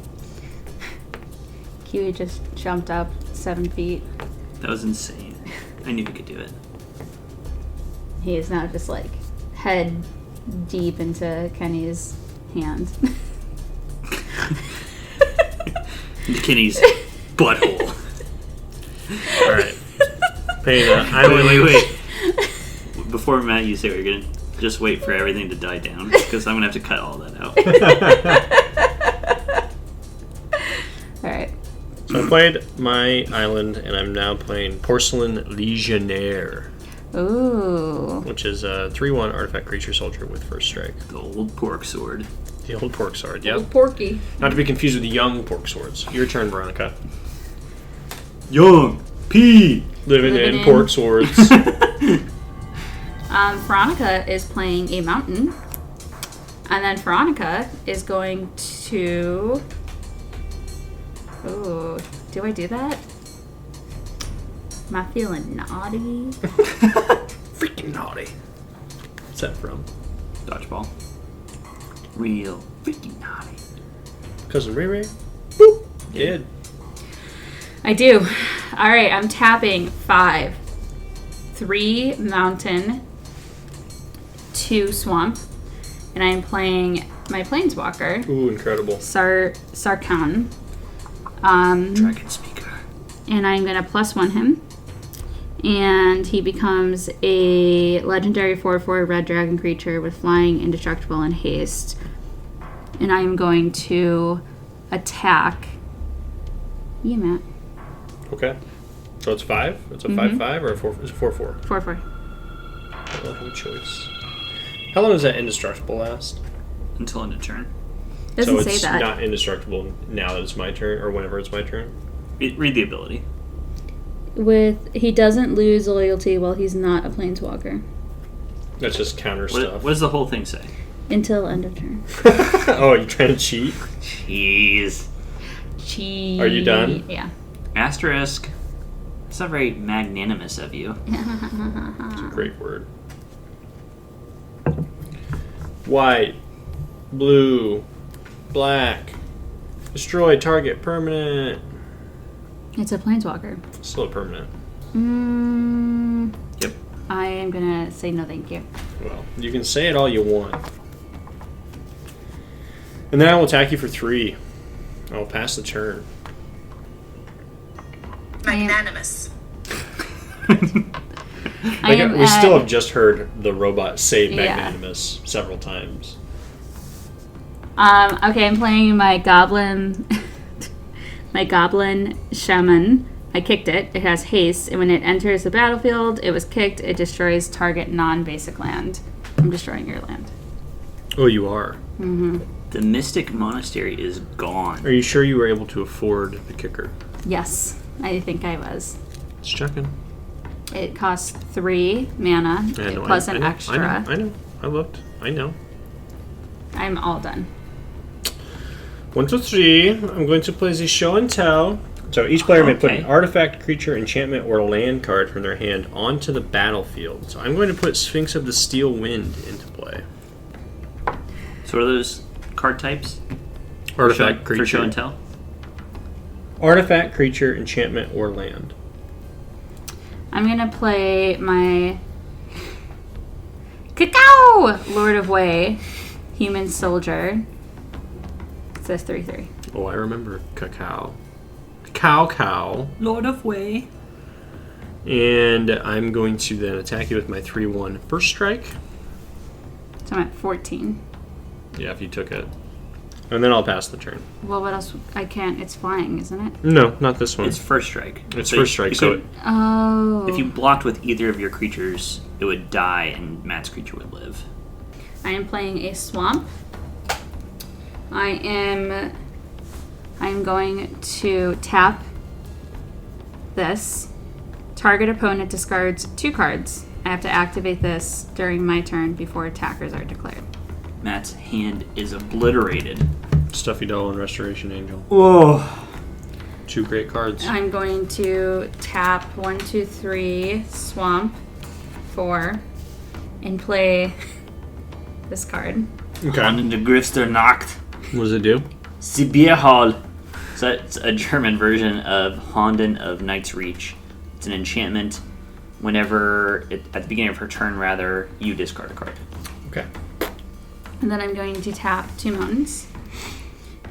Kiwi just jumped up 7 feet. That was insane. I knew he could do it. He is now just like head deep into Kenny's hand. Kenny's butthole. All right. Playing an island. Wait. Before Matt, you say what you're gonna just wait for everything to die down because I'm gonna have to cut all that out. All right. So I played my island, and I'm now playing Porcelain Legionnaire. Ooh. Which is a 3/1 artifact creature soldier with first strike. The old pork sword. The old pork sword, yep. Old Porky. Not to be confused with the young pork swords. Your turn, Veronica. Young P. Living in pork swords. Veronica is playing a mountain. And then Veronica is going to... Ooh, do I do that? Am I feeling naughty? Freaking naughty. What's that from? Dodgeball. Real freaking naughty. Cousin Ray Ray? Boop. Yeah. I do. All right, I'm tapping 5. 3 mountain, 2 swamp, and I'm playing my planeswalker. Ooh, incredible. Sarkhan. Dragon speaker. And I'm gonna +1 him, and he becomes a legendary 4/4 red dragon creature with flying, indestructible, and haste. And I'm going to attack you, Matt. Okay. So it's 5? It's a 5/5 or a 4? It's a 4/4. 4/4. I don't have a choice. How long does that indestructible last? Until end of turn. Doesn't so say it's that. not indestructible now that it's my turn, or whenever it's my turn? Read the ability. He doesn't lose loyalty while he's not a planeswalker That's just counter stuff. What does the whole thing say? until end of turn. Oh, you trying to cheat? Jeez. Are you done? Yeah. Asterisk. It's not very magnanimous of you. It's a great word. White, blue, black. Destroy target permanent. It's a planeswalker. Still a permanent. Yep. I am gonna say no, thank you. Well, you can say it all you want. And then I will attack you for 3. I will pass the turn. Magnanimous. We still have just heard the robot say Yeah. magnanimous several times. Okay, I'm playing my goblin, my goblin shaman. I kicked it. It has haste, and when it enters the battlefield, it was kicked. It destroys target non-basic land. I'm destroying your land. Oh, you are? The Mystic Monastery is gone. Are you sure you were able to afford the kicker? Yes, I think I was. Just checking. It costs 3 mana plus an extra. I know. I looked. I know. I'm all done. 1, 2, 3. I'm going to play the show and tell. So each player may put an artifact, creature, enchantment, or land card from their hand onto the battlefield. So I'm going to put Sphinx of the Steel Wind into play. So what are those card types? Artifact, creature. For show and tell? Artifact, creature, enchantment, or land. I'm gonna play my Cacao! Lord of Way, human soldier. It says 3/3. Oh, I remember Cacao. Cow. Lord of Way. And I'm going to then attack you with my 3/1 first strike. So I'm at 14. Yeah, if you took it. And then I'll pass the turn. Well, what else? I can't. It's flying, isn't it? No, not this one. It's first strike. It's So first strike, you so could- Oh. if you blocked with either of your creatures, it would die and Matt's creature would live. I am playing a swamp. I'm going to tap this. Target opponent discards 2 cards. I have to activate this during my turn before attackers are declared. Matt's hand is obliterated. Stuffy Doll and Restoration Angel. Oh. 2 great cards. I'm going to tap 1, 2, 3, swamp, 4, and play this card. Okay. Honden de Grifster Nacht. What does it do? Sibierhall. So it's a German version of Honden of Night's Reach. It's an enchantment. Whenever, at the beginning of her turn, rather, you discard a card. Okay. And then I'm going to tap 2 mountains.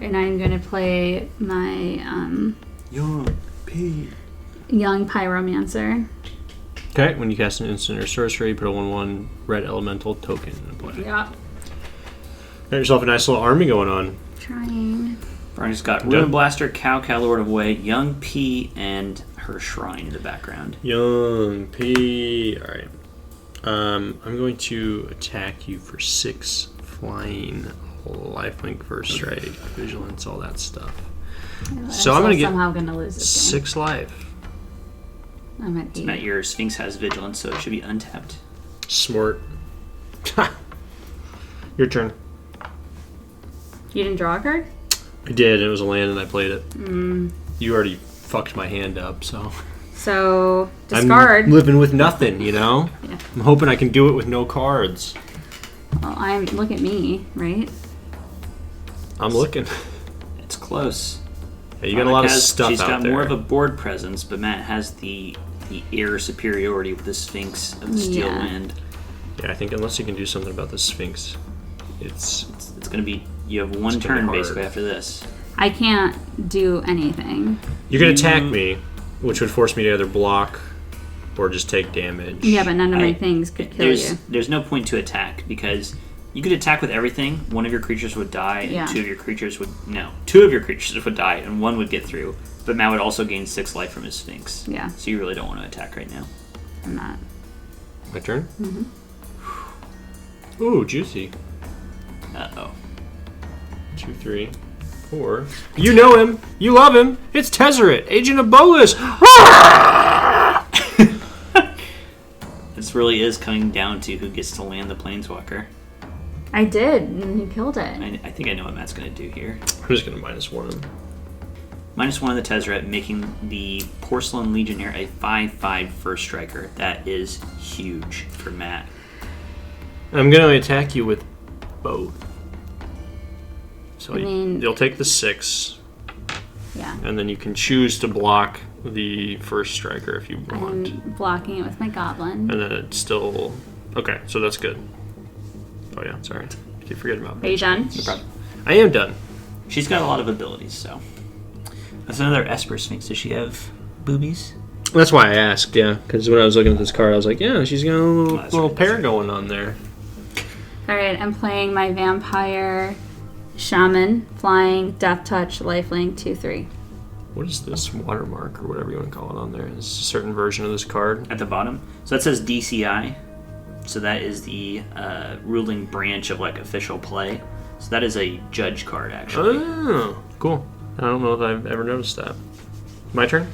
And I'm going to play my Young P. young pyromancer. Okay, when you cast an instant or sorcery, you put a 1/1 red elemental token in play. Yeah. Got yourself a nice little army going on. Trying. Barney's got Done. Ruin Blaster, Cow, Lord of Way, Young P, and her shrine in the background. Young P. Alright. I'm going to attack you for 6 flying, lifelink, first strike, vigilance, all that stuff. So I'm going to somehow going to lose get this game. 6 life. I'm at 8. Matt, your Sphinx has vigilance, so it should be untapped. Smart. Your turn. You didn't draw a card? I did, and it was a land, and I played it. You already fucked my hand up, so... So, discard. I'm living with nothing, you know? Yeah. I'm hoping I can do it with no cards. Well, look at me, right? I'm looking. It's close. Yeah, you got a lot of She's stuff out got there. more of a board presence, but Matt has the air superiority with the Sphinx of the Steel Yeah. Wind. Yeah, I think unless you can do something about the Sphinx, it's It's going to be... You have one It's gonna be turn, hard. basically, after this. I can't do anything. you can attack me, which would force me to either block or just take damage. Yeah, but none of my things could kill you. There's no point to attack, because you could attack with everything. One of your creatures would die, and Yeah. 2 of your creatures would... No. 2 of your creatures would die, and 1 would get through. But Matt would also gain 6 life from his Sphinx. Yeah. So you really don't want to attack right now. I'm not. My turn? Mm-hmm. Ooh, juicy. Uh-oh. 2, 3, 4. You know him. You love him. It's Tezzeret, Agent of Bolus. This really is coming down to who gets to land the Planeswalker. I did, and he killed it. I think I know what Matt's going to do here. I'm just going to -1 him. -1 on the Tezzeret, making the Porcelain Legionnaire a 5/5 first striker. That is huge for Matt. I'm going to attack you with both. So I mean- you'll take the 6, Yeah. and then you can choose to block the first striker if you want. I'm blocking it with my goblin. And then it's still... Okay, so that's good. Oh yeah, sorry. I keep forgetting about Are you done? No problem. I am done. She's got a lot of abilities, so. That's another Esper Sphinx. Does she have boobies? That's why I asked, yeah. Because when I was looking at this card, I was like, yeah, she's got a little, That's little right, pair that's right. going on there. Alright, I'm playing my Vampire Shaman, flying, Death Touch, Lifelink, 2/3. What is this watermark, or whatever you want to call it on there? Is a certain version of this card? At the bottom. So that says DCI. So that is the ruling branch of like official play. So that is a judge card, actually. Oh, cool. I don't know if I've ever noticed that. My turn?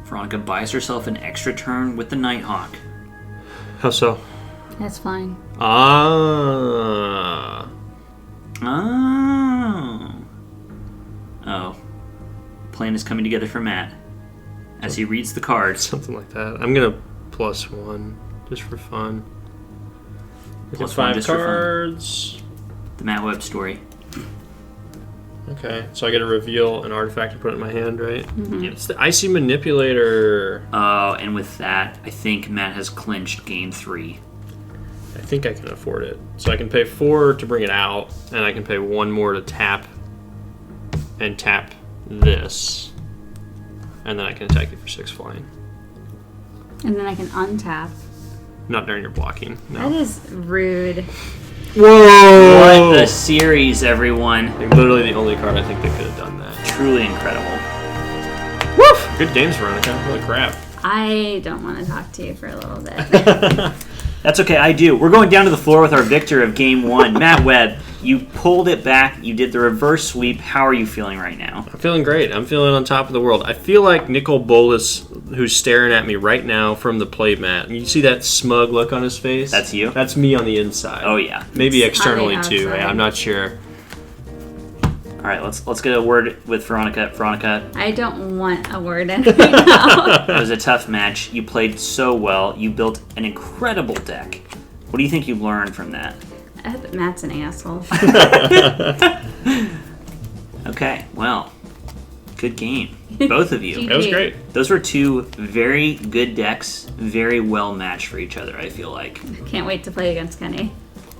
Veronica buys herself an extra turn with the Nighthawk. How so? That's fine. Ah. Oh. Plan is coming together for Matt as he reads the cards. Something like that. I'm going to +1 just for fun. Look at +1 5 just for fun. cards. The Matt Webb story. Okay, so I get to reveal an artifact to put in my hand, right? Mm-hmm. It's the Icy Manipulator. Oh, and with that, I think Matt has clinched game 3. I think I can afford it. So I can pay 4 to bring it out, and I can pay 1 more to tap and tap this. And then I can attack you for 6 flying. And then I can untap. Not during your blocking, no. That is rude. Whoa! What a series, everyone. Like, literally the only card I think that could have done that. Truly incredible. Woof! Good games, Veronica. Holy crap. I don't want to talk to you for a little bit. That's okay, I do. We're going down to the floor with our victor of game 1. Matt Webb, you pulled it back. You did the reverse sweep. How are you feeling right now? I'm feeling great. I'm feeling on top of the world. I feel like Nicol Bolas, who's staring at me right now from the play mat. You see that smug look on his face? That's you? That's me on the inside. Oh, yeah. Maybe It's externally on the too. outside. I'm not sure. All right, let's get a word with Veronica. Veronica, I don't want a word in right now. it was a tough match. You played so well. You built an incredible deck. What do you think you learned from that? Matt's an asshole. Okay, well, good game. Both of you. That was great. Those were 2 very good decks, very well matched for each other, I feel like. Can't wait to play against Kenny.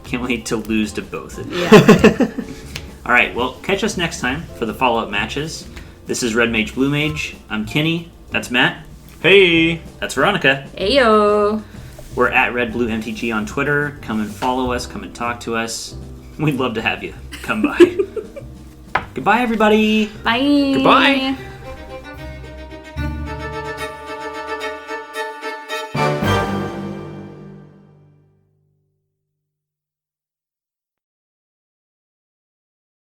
Can't wait to lose to both of you. Yeah. All right, well, catch us next time for the follow-up matches. This is Red Mage, Blue Mage. I'm Kenny. That's Matt. Hey! That's Veronica. Ayo. We're at Red Blue MTG on Twitter. Come and follow us. Come and talk to us. We'd love to have you. Come by. Goodbye, everybody. Bye. Goodbye.